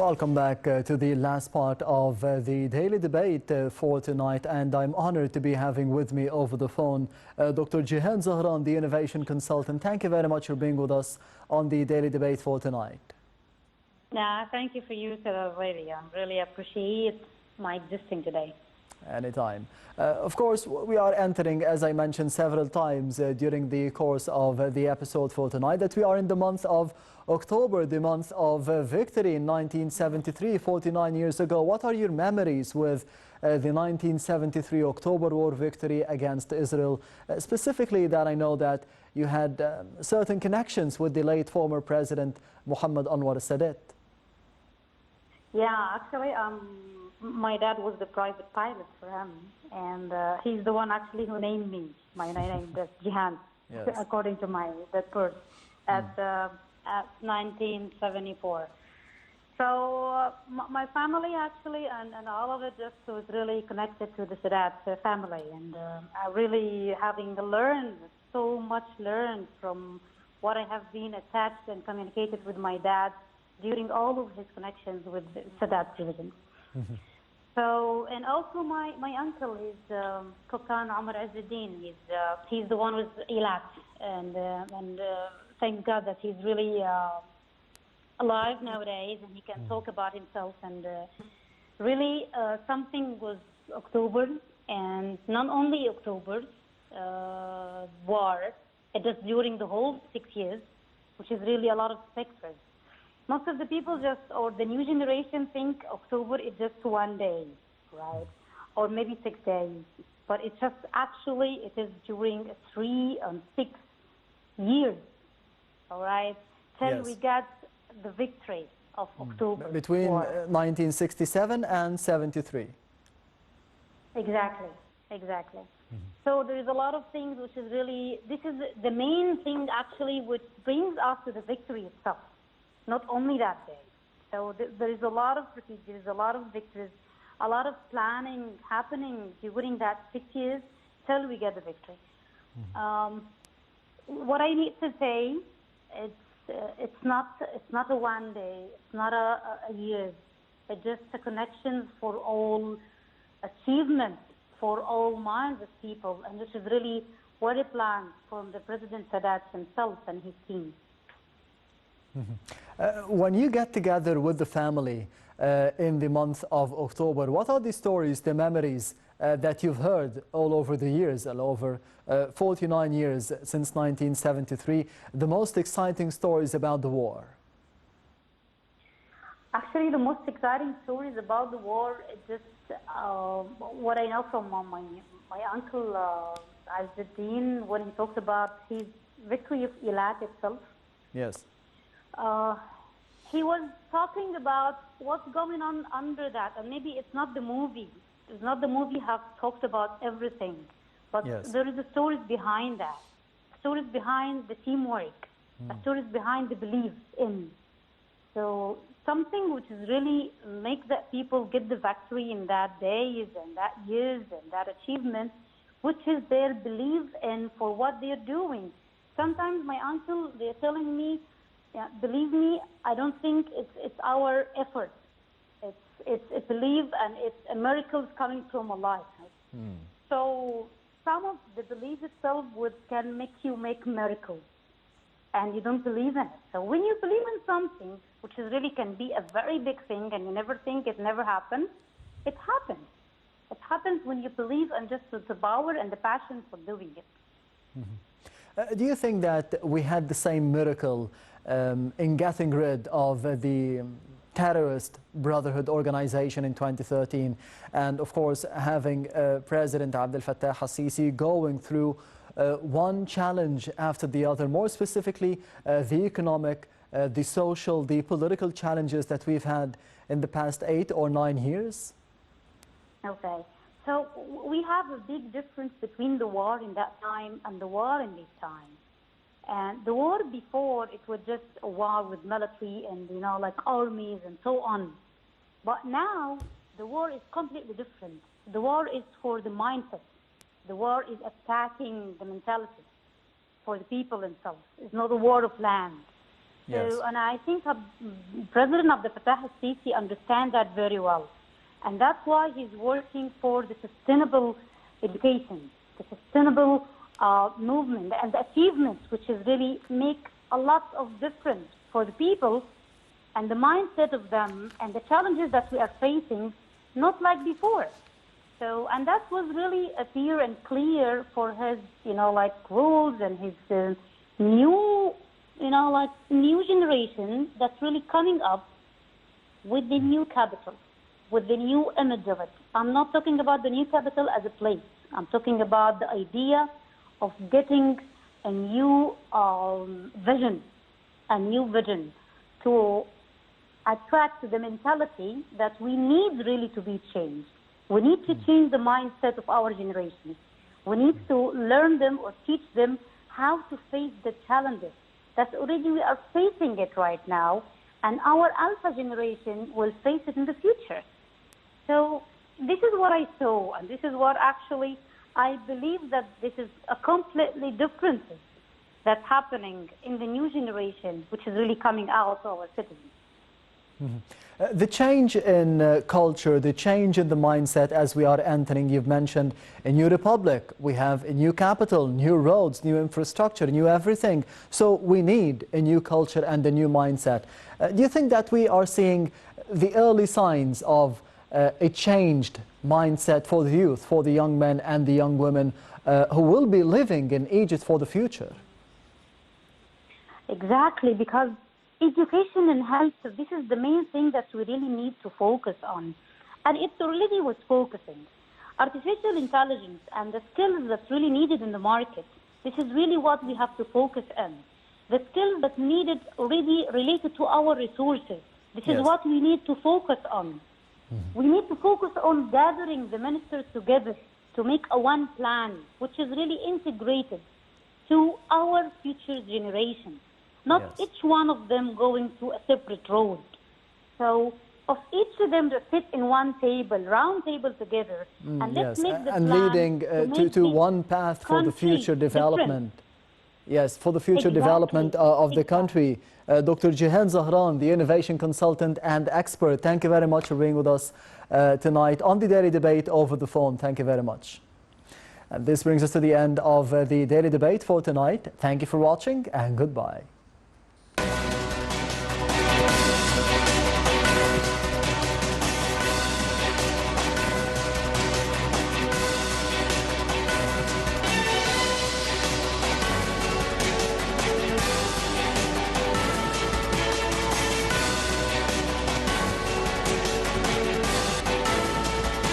Welcome back to the last part of the daily debate for tonight, and I'm honored to be having with me over the phone Dr. Jihan Zahran, the innovation consultant. Thank you very much for being with us on the daily debate for tonight. Thank you for you, really. I really appreciate my existing today. Anytime. Of course, we are entering, as I mentioned several times during the course of the episode for tonight, that we are in the month of October, the month of victory in 1973, 49 years ago. What are your memories with the 1973 October War victory against Israel? Specifically, that I know that you had certain connections with the late former President Muhammad Anwar Sadat. Yeah, actually, my dad was the private pilot for him, and he's the one actually who named me. My name is Jihan, yes, according to that birth at 1974. So my family actually, and all of it just was really connected to the Sadat family, and I really having learned so much from what I have been attached and communicated with my dad during all of his connections with Sadat president. So, and also my uncle is Kokan Omar Azzuddin. He's the one with Eilat, and thank God that he's really alive nowadays, and he can talk about himself. And really, something was October, and not only October war. It was during the whole 6 years, which is really a lot of specters. Most of the people or the new generation think October is just one day, right? Or maybe 6 days. But it's just actually, it is during 3 and 6 years, all right? Till we got the victory of October. Between 1967 and 73. Exactly. So there is a lot of things which is really, this is the main thing actually which brings us to the victory itself. Not only that day. So there is a lot of procedures, a lot of victories, a lot of planning happening during that 6 years till we get the victory. What I need to say, it's not a one day, it's not a year. It's just a connection for all achievements, for all minds of people, and this is really what a plan from the President Sadat himself and his team. When you get together with the family in the month of October, what are the stories, the memories that you've heard all over the years, all over 49 years since 1973, the most exciting stories about the war? Actually, the most exciting stories about the war is just what I know from my uncle Azzuddin, when he talks about his victory of Eilat itself. Yes. He was talking about what's going on under that, and maybe it's not the movie. It's not the movie have talked about everything, but there is a stories behind that, stories behind the teamwork, stories behind the belief in. So something which is really make that people get the victory in that days and that years and that achievement, which is their belief in for what they're doing. Sometimes my uncle, they're telling me, yeah, believe me, I don't think it's our effort. It's a belief, and it's a miracle coming from Allah. So some of the belief itself can make you make miracles, and you don't believe in it. So when you believe in something, which is really can be a very big thing, and you never think it never happened, it happens. It happens when you believe and just with the power and the passion for doing it. Do you think that we had the same miracle in getting rid of the terrorist Brotherhood organization in 2013, and of course having President Abdel Fattah al-Sisi going through one challenge after the other, more specifically the economic, the social, the political challenges that we've had in the past 8 or 9 years? Okay. So we have a big difference between the war in that time and the war in this time. And the war before, it was just a war with military and, like armies and so on. But now, the war is completely different. The war is for the mindset. The war is attacking the mentality for the people themselves. It's not a war of land. Yes. So, and I think President Abdel Fattah al-Sisi understands that very well. And that's why he's working for the sustainable education, the sustainable movement and the achievements, which is really make a lot of difference for the people and the mindset of them and the challenges that we are facing, not like before. So, and that was really appear and clear for his, rules and his new, new generation that's really coming up with the new capital, with the new image of it. I'm not talking about the new capital as a place. I'm talking about the idea of getting a new vision to attract the mentality that we need really to be changed. We need to change the mindset of our generation. We need to learn them or teach them how to face the challenges that already we are facing it right now, and our alpha generation will face it in the future. So this is what I saw, and this is what actually I believe that this is a completely different that's happening in the new generation, which is really coming out to our citizens. The change in culture, the change in the mindset as we are entering, you've mentioned a new republic, we have a new capital, new roads, new infrastructure, new everything. So we need a new culture and a new mindset. Do you think that we are seeing the early signs of a changed mindset for the youth, for the young men and the young women who will be living in Egypt for the future? Exactly, because education and health, this is the main thing that we really need to focus on. And it already was focusing. Artificial intelligence and the skills that's really needed in the market, this is really what we have to focus on. The skills that needed already related to our resources, this is what we need to focus on. We need to focus on gathering the ministers together to make a one plan, which is really integrated to our future generation. Not each one of them going to a separate road. So, of each of them to sit in one table, round table together, and let's make the and plan leading to one path for the future development. Yes, for the future development of the country. Dr. Jihan Zahran, the innovation consultant and expert, thank you very much for being with us tonight on the Daily Debate over the phone. Thank you very much. And this brings us to the end of the Daily Debate for tonight. Thank you for watching and goodbye.